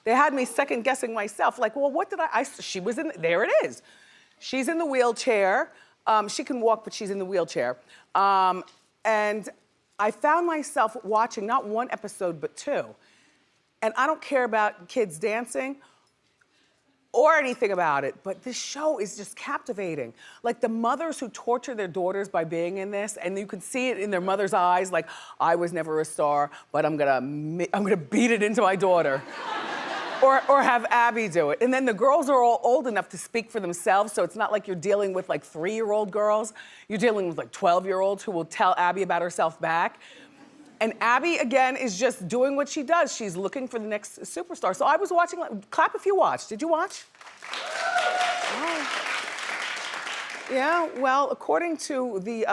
They had me second guessing myself. Like, well, what did she was in, there it is. She's in the wheelchair. She can walk, but she's in the wheelchair. And I found myself watching not one episode, but two. And I don't care about kids dancing or anything about it, but this show is just captivating. Like the mothers who torture their daughters by being in this, and you can see it in their mother's eyes, like, I was never a star, but I'm gonna beat it into my daughter. Or have Abby do it. And then the girls are all old enough to speak for themselves, so it's not like you're dealing with like 3-year-old girls. You're dealing with like 12-year-olds who will tell Abby about herself back. And Abby, again, is just doing what she does. She's looking for the next superstar. So I was watching, clap if you watched. Did you watch? Oh. Yeah, well, according to the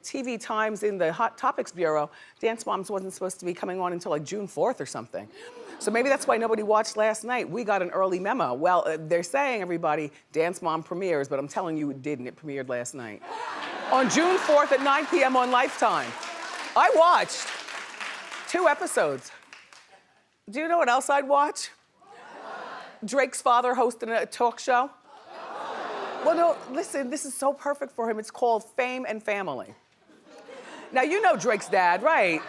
TV Times in the Hot Topics Bureau, Dance Moms wasn't supposed to be coming on until like June 4th or something. So maybe that's why nobody watched last night. We got an early memo. Well, they're saying, everybody, Dance Mom premieres, but I'm telling you it didn't. It premiered last night. On June 4th at 9 p.m. on Lifetime. I watched 2 episodes. Do you know what else I'd watch? Drake's father hosting a talk show. Well, no, listen, this is so perfect for him. It's called Fame and Family. Now, you know Drake's dad, right?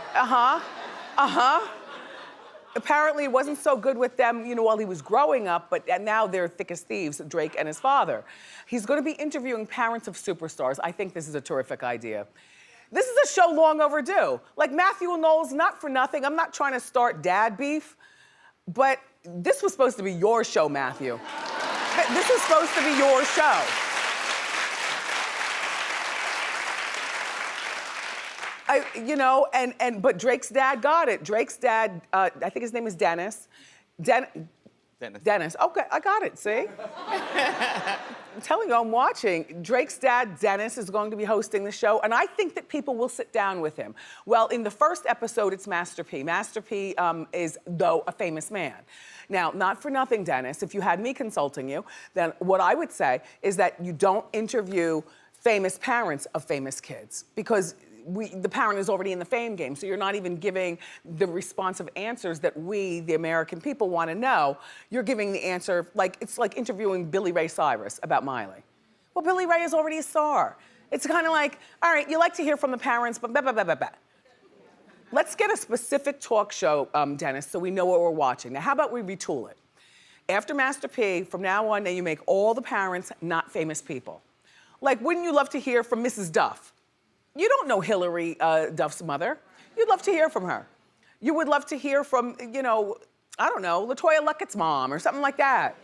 Apparently it wasn't so good with them, you know, while he was growing up, but now they're thick as thieves, Drake and his father. He's gonna be interviewing parents of superstars. I think this is a terrific idea. This is a show long overdue. Like Matthew and Knowles, not for nothing. I'm not trying to start dad beef, but this was supposed to be your show, Matthew. This is supposed to be your show. But Drake's dad got it. Drake's dad, I think his name is Dennis. Dennis. Okay, I got it, see? I'm telling you, I'm watching. Drake's dad, Dennis, is going to be hosting the show, and I think that people will sit down with him. Well, in the first episode, it's Master P. Master P is, though, a famous man. Now, not for nothing, Dennis, if you had me consulting you, then what I would say is that you don't interview famous parents of famous kids, because the parent is already in the fame game, so you're not even giving the responsive answers that we, the American people, want to know. You're giving the answer, like, it's like interviewing Billy Ray Cyrus about Miley. Well, Billy Ray is already a star. It's kind of like, all right, you like to hear from the parents, but blah, blah, blah, blah, blah. Let's get a specific talk show, Dennis, so we know what we're watching. Now, how about we retool it? After Master P, from now on, now you make all the parents not famous people. Like, wouldn't you love to hear from Mrs. Duff? You don't know Hillary Duff's mother. You'd love to hear from her. You would love to hear from, you know, I don't know, LaToya Luckett's mom or something like that.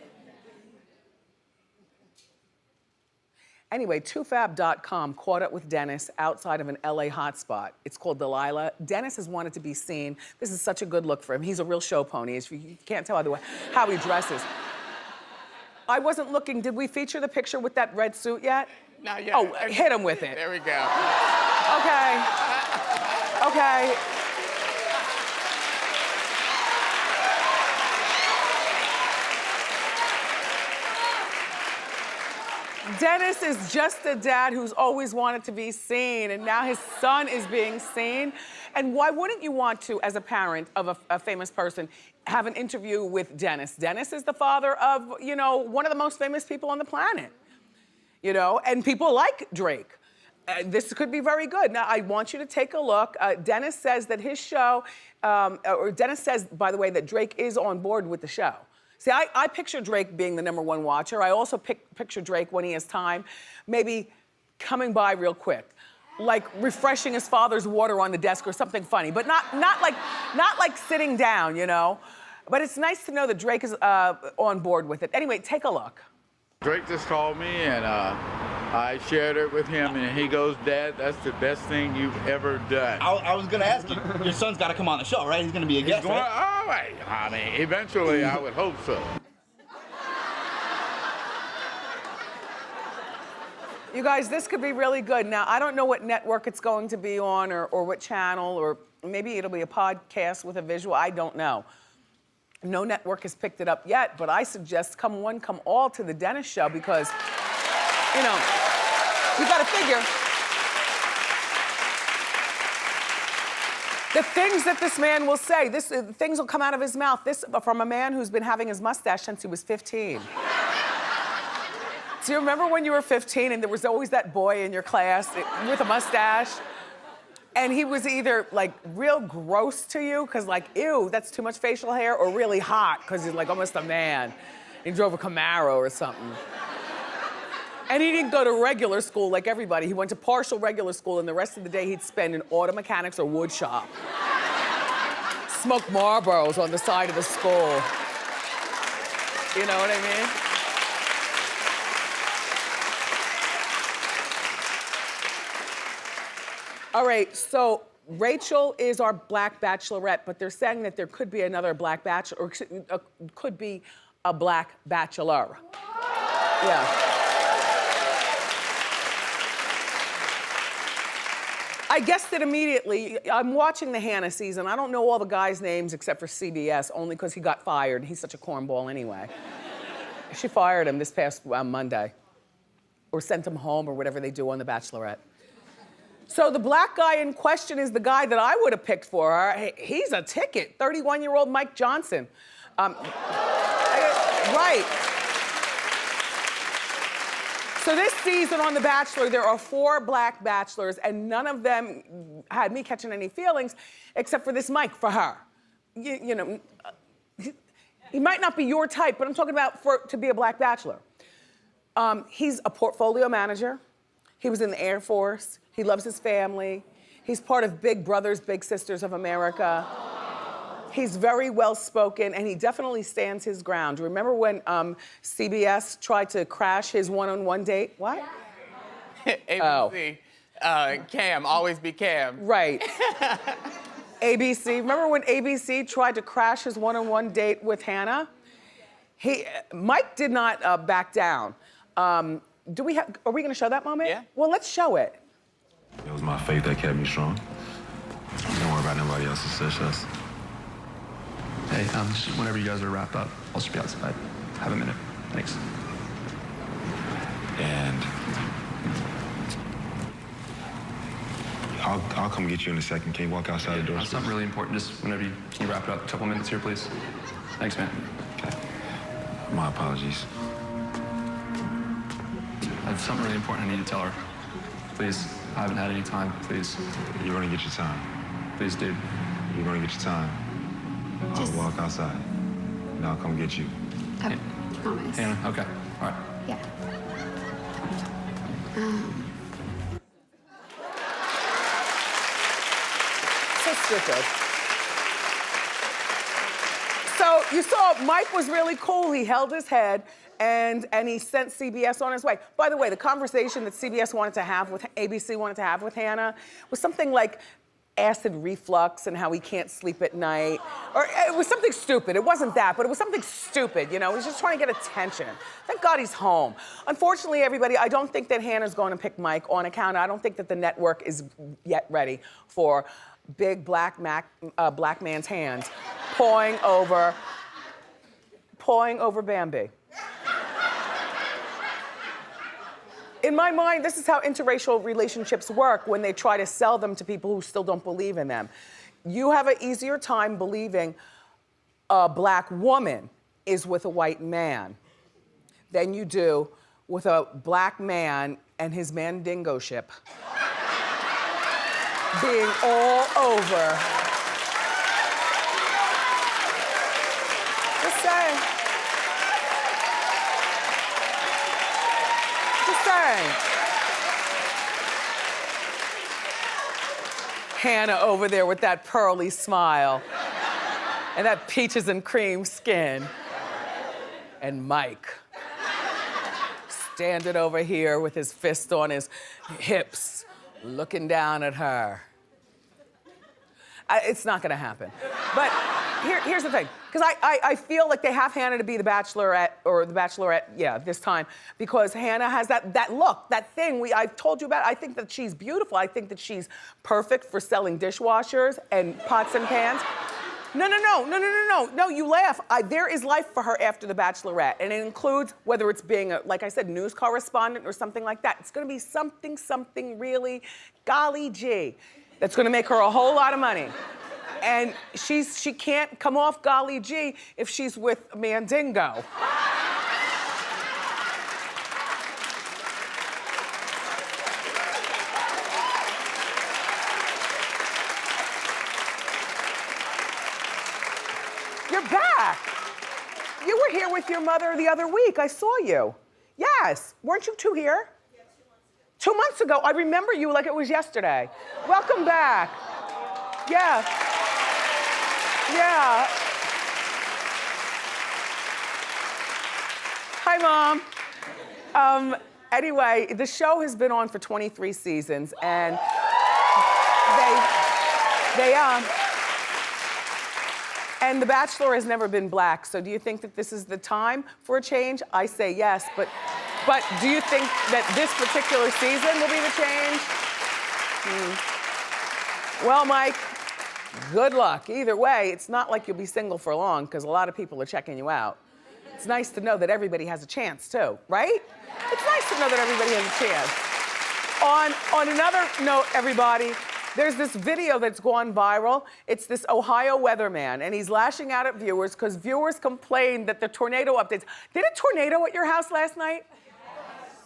Anyway, 2fab.com caught up with Dennis outside of an LA hotspot. It's called Delilah. Dennis has wanted to be seen. This is such a good look for him. He's a real show pony. You can't tell otherwise how he dresses. I wasn't looking. Did we feature the picture with that red suit yet? Not yet. Oh, hit him with it. There we go. Okay. Okay. Dennis is just a dad who's always wanted to be seen, and now his son is being seen. And why wouldn't you want to, as a parent of a famous person, have an interview with Dennis? Dennis is the father of, you know, one of the most famous people on the planet. You know, and people like Drake. This could be very good. Now, I want you to take a look. Dennis says that his show, Dennis says, by the way, that Drake is on board with the show. See, I picture Drake being the #1 watcher. I also picture Drake when he has time, maybe coming by real quick, like refreshing his father's water on the desk or something funny, but not like sitting down, you know. But it's nice to know that Drake is on board with it. Anyway, take a look. Drake just called me and I shared it with him and he goes, Dad, that's the best thing you've ever done. I was gonna ask you, your son's gotta come on the show, right? He's gonna be a guest, right? All right, I mean, eventually I would hope so. You guys, this could be really good. Now, I don't know what network it's going to be on or what channel, or maybe it'll be a podcast with a visual, I don't know. No network has picked it up yet, but I suggest come one, come all to the Dennis show because, you know, you gotta figure. The things that this man will say, things will come out of his mouth. This from a man who's been having his mustache since he was 15. Do you remember when you were 15 and there was always that boy in your class with a mustache? And he was either like real gross to you, cause like, ew, that's too much facial hair, or really hot, cause he's like almost a man. He drove a Camaro or something. And he didn't go to regular school like everybody. He went to partial regular school, and the rest of the day he'd spend in auto mechanics or wood shop. Smoke Marlboros on the side of the school. You know what I mean? All right, so Rachel is our Black Bachelorette, but they're saying that there could be another Black Bachelor, or could be a Black Bachelor. Yeah. I guessed it immediately. I'm watching the Hannah season. I don't know all the guys' names except for CBS, only because he got fired. He's such a cornball anyway. She fired him this past Monday, or sent him home, or whatever they do on The Bachelorette. So the black guy in question is the guy that I would have picked for her. He's a ticket, 31-year-old Mike Johnson. Right. So this season on The Bachelor, there are 4 black bachelors, and none of them had me catching any feelings, except for this Mike, for her. You know, he might not be your type, but I'm talking about to be a black bachelor. He's a portfolio manager. He was in the Air Force. He loves his family. He's part of Big Brothers, Big Sisters of America. He's very well-spoken, and he definitely stands his ground. Remember when CBS tried to crash his one-on-one date? What? ABC. Cam, always be Cam. Right. ABC. Remember when ABC tried to crash his one-on-one date with Hannah? Mike did not back down. Are we gonna show that moment? Yeah. Well, let's show it. It was my faith that kept me strong. Don't worry about nobody else's success. Hey, just whenever you guys are wrapped up, I'll just be outside. Have a minute. Thanks. And I'll come get you in a second. Can you walk outside the door? Something really important. Just whenever can you wrap it up? A couple minutes here, please. Thanks, man. Okay. My apologies. I have something really important I need to tell her. Please, I haven't had any time. Please. You're gonna get your time. Please, dude. You're gonna get your time. I'll walk outside, and I'll come get you. Okay, promise. Hannah, okay. All right. Yeah. So stupid. So you saw Mike was really cool. He held his head and he sent CBS on his way. By the way, the conversation that CBS wanted to have with, ABC wanted to have with Hannah was something like acid reflux and how he can't sleep at night. Or it was something stupid. It wasn't that, but it was something stupid, you know? He was just trying to get attention. Thank God he's home. Unfortunately, everybody, I don't think that Hannah's going to pick Mike on account. I don't think that the network is yet ready for big black man's hands pawing over Bambi. In my mind, this is how interracial relationships work when they try to sell them to people who still don't believe in them. You have an easier time believing a black woman is with a white man than you do with a black man and his mandingo ship being all over. Just saying. Just saying. Hannah over there with that pearly smile and that peaches and cream skin. And Mike standing over here with his fist on his hips, looking down at her. It's not gonna happen. But here's the thing, because I feel like they have Hannah to be the Bachelorette, or the Bachelorette, yeah, this time, because Hannah has that look, that thing I've told you about. I think that she's beautiful. I think that she's perfect for selling dishwashers and pots and pans. No, you laugh. There is life for her after the Bachelorette, and it includes whether it's being a, like I said, news correspondent or something like that. It's gonna be something really, golly gee, that's gonna make her a whole lot of money. And she can't come off Golly G if she's with Mandingo. You're back. You were here with your mother the other week. I saw you. Yes. Weren't you two here? Yeah, 2 months ago. I remember you like it was yesterday. Welcome back. Yeah. Yeah. Hi, Mom. Anyway, the show has been on for 23 seasons, and and The Bachelor has never been black, so do you think that this is the time for a change? I say yes, but do you think that this particular season will be the change? Well, Mike, good luck. Either way, it's not like you'll be single for long, because a lot of people are checking you out. It's nice to know that everybody has a chance, too, right? It's nice to know that everybody has a chance. On another note, everybody, there's this video that's gone viral. It's this Ohio weatherman, and he's lashing out at viewers because viewers complained that the tornado updates. Did it tornado at your house last night?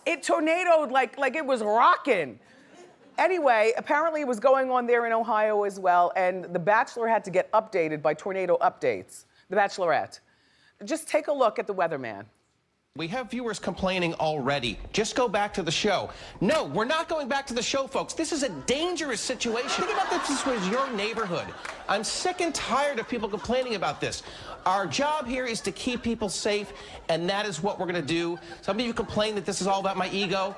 It tornadoed like it was rocking. Anyway, apparently it was going on there in Ohio as well, and The Bachelor had to get updated by tornado updates, The Bachelorette. Just take a look at the weatherman. We have viewers complaining already. Just go back to the show. No, we're not going back to the show, folks. This is a dangerous situation. Think about this was your neighborhood. I'm sick and tired of people complaining about this. Our job here is to keep people safe, and that is what we're going to do. Some of you complain that this is all about my ego.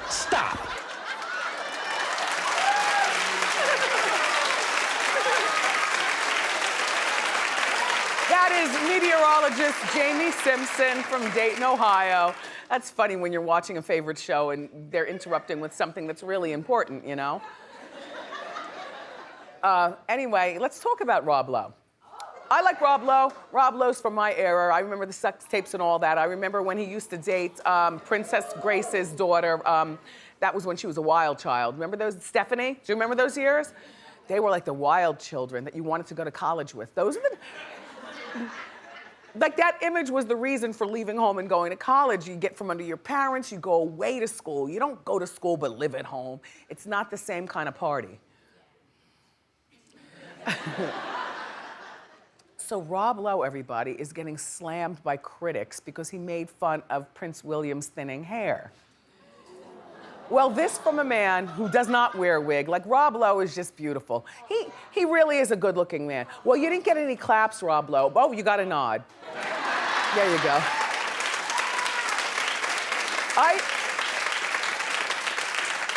Stop. That is meteorologist Jamie Simpson from Dayton, Ohio. That's funny when you're watching a favorite show and they're interrupting with something that's really important, you know? Anyway, let's talk about Rob Lowe. I like Rob Lowe. Rob Lowe's from my era. I remember the sex tapes and all that. I remember when he used to date Princess Grace's daughter. That was when she was a wild child. Remember those, Stephanie? Do you remember those years? They were like the wild children that you wanted to go to college with. Those are the... Like that image was the reason for leaving home and going to college. You get from under your parents, you go away to school. You don't go to school but live at home. It's not the same kind of party. So Rob Lowe, everybody, is getting slammed by critics because he made fun of Prince William's thinning hair. Well, this from a man who does not wear a wig. Like, Rob Lowe is just beautiful. He really is a good-looking man. Well, you didn't get any claps, Rob Lowe. Oh, you got a nod. There you go.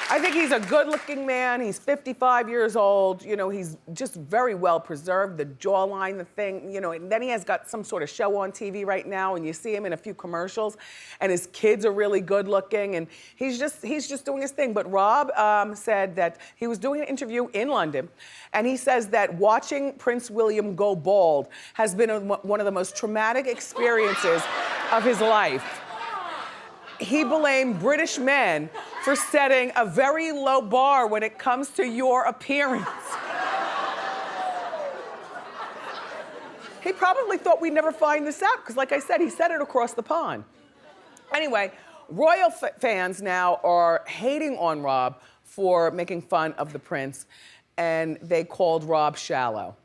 I think he's a good-looking man. He's 55 years old. You know, he's just very well preserved. The jawline, the thing, you know, and then he has got some sort of show on TV right now, and you see him in a few commercials, and his kids are really good-looking, and he's just doing his thing. But Rob said that he was doing an interview in London, and he says that watching Prince William go bald has been one of the most traumatic experiences of his life. He blamed British men for setting a very low bar when it comes to your appearance. He probably thought we'd never find this out, because like I said, he said it across the pond. Anyway, royal fans now are hating on Rob for making fun of the prince, and they called Rob shallow.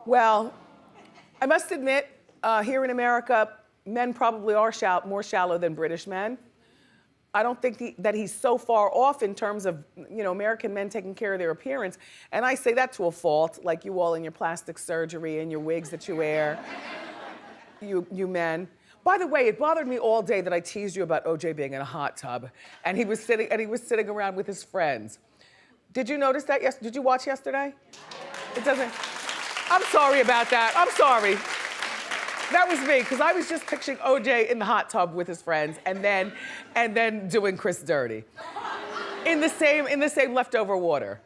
Well, I must admit, here in America, men probably are more shallow than British men. I don't think that he's so far off in terms of, you know, American men taking care of their appearance. And I say that to a fault, like you all in your plastic surgery and your wigs that you wear, you men. By the way, it bothered me all day that I teased you about OJ being in a hot tub, and he was sitting around with his friends. Did you notice that? Yes. Did you watch yesterday? It doesn't. I'm sorry about that. I'm sorry. That was me, because I was just picturing OJ in the hot tub with his friends, and then doing Chris dirty, in the same leftover water.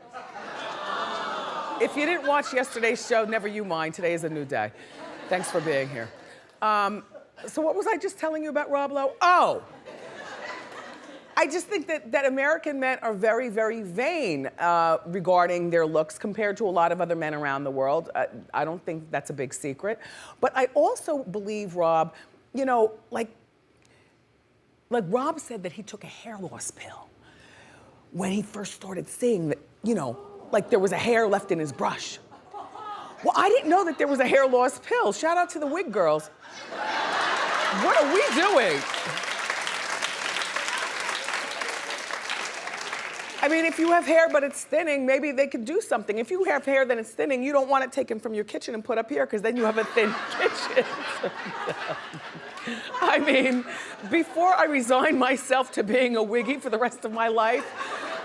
If you didn't watch yesterday's show, never you mind. Today is a new day. Thanks for being here. So what was I just telling you about Rob Lowe? Oh, I just think that American men are very, very vain regarding their looks compared to a lot of other men around the world. I don't think that's a big secret. But I also believe, Rob, you know, like Rob said that he took a hair loss pill when he first started seeing that, you know, like there was a hair left in his brush. Well, I didn't know that there was a hair loss pill. Shout out to the wig girls. What are we doing? I mean, if you have hair but it's thinning, maybe they could do something. If you have hair that it's thinning, you don't want it taken from your kitchen and put up here because then you have a thin kitchen. I mean, before I resign myself to being a wiggy for the rest of my life,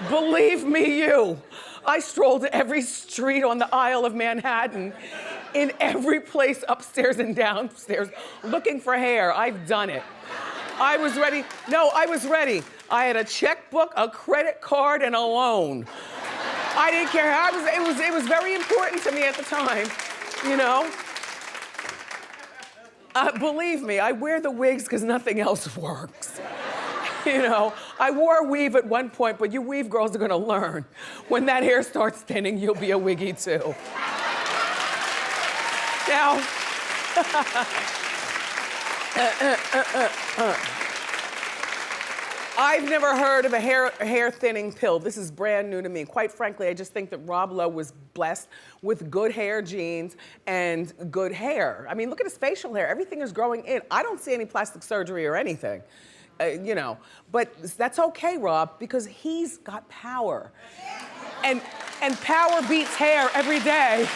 believe me you, I strolled every street on the Isle of Manhattan, in every place upstairs and downstairs, looking for hair. I've done it. I was ready. No, I was ready. I had a checkbook, a credit card, and a loan. I didn't care how it was very important to me at the time, you know? Believe me, I wear the wigs because nothing else works. You know, I wore a weave at one point, but you weave girls are gonna learn. When that hair starts thinning, you'll be a wiggy too. Now, I've never heard of a hair thinning pill. This is brand new to me. Quite frankly, I just think that Rob Lowe was blessed with good hair genes and good hair. I mean, look at his facial hair. Everything is growing in. I don't see any plastic surgery or anything, you know. But that's okay, Rob, because he's got power. And power beats hair every day.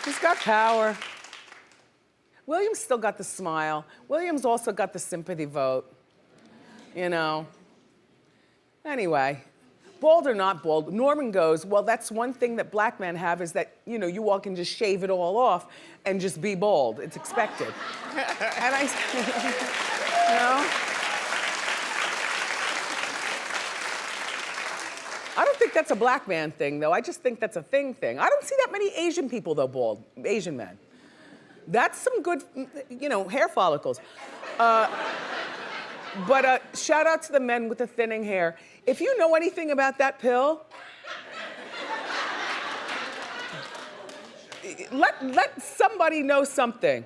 He's got power. William's still got the smile. William's also got the sympathy vote, you know. Anyway, bald or not bald, Norman goes, well, that's one thing that black men have is that, you know, you all can just shave it all off and just be bald. It's expected. And I, you know. I don't think that's a black man thing, though. I just think that's a thing. I don't see that many Asian people, though, bald, Asian men. That's some good, you know, hair follicles. But shout out to the men with the thinning hair. If you know anything about that pill, let somebody know something,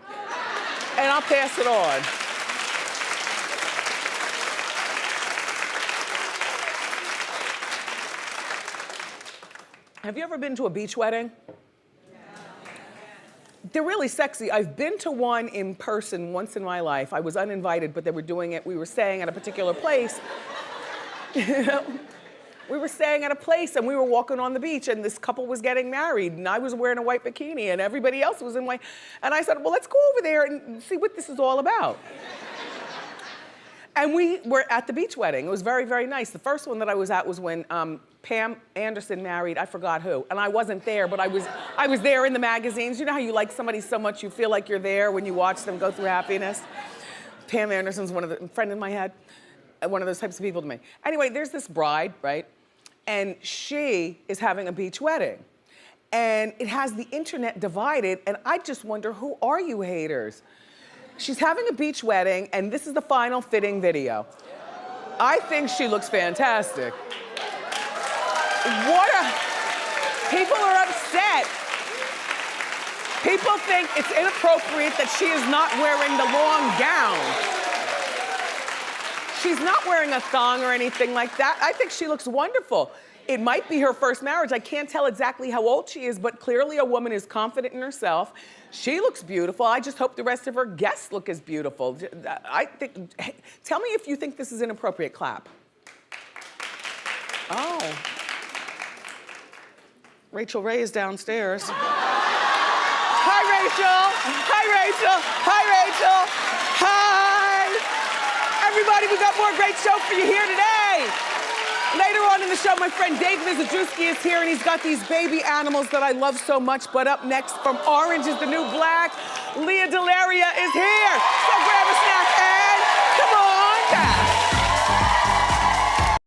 and I'll pass it on. Have you ever been to a beach wedding? They're really sexy. I've been to one in person once in my life. I was uninvited, but they were doing it. We were staying at a particular place. You know? We were staying at a place and we were walking on the beach and this couple was getting married and I was wearing a white bikini and everybody else was in white. And I said, well, let's go over there and see what this is all about. And we were at the beach wedding. It was very, very nice. The first one that I was at was when Pam Anderson married, I forgot who. And I wasn't there, but I was there in the magazines. You know how you like somebody so much you feel like you're there when you watch them go through happiness? Pam Anderson's a friend in my head, one of those types of people to me. Anyway, there's this bride, right? And she is having a beach wedding. And it has the internet divided, and I just wonder, who are you haters? She's having a beach wedding, and this is the final fitting video. I think she looks fantastic. People are upset. People think it's inappropriate that she is not wearing the long gown. She's not wearing a thong or anything like that. I think she looks wonderful. It might be her first marriage. I can't tell exactly how old she is, but clearly a woman is confident in herself. She looks beautiful. I just hope the rest of her guests look as beautiful. Tell me if you think this is inappropriate. Clap. Oh. Rachel Ray is downstairs. Hi, Rachel. Hi, Rachel. Hi, Rachel. Hi. Everybody, we got more great show for you here today. Later on in the show, my friend Dave Mizejewski is here, and he's got these baby animals that I love so much. But up next, from Orange is the New Black, Leah Delaria is here. So grab a snack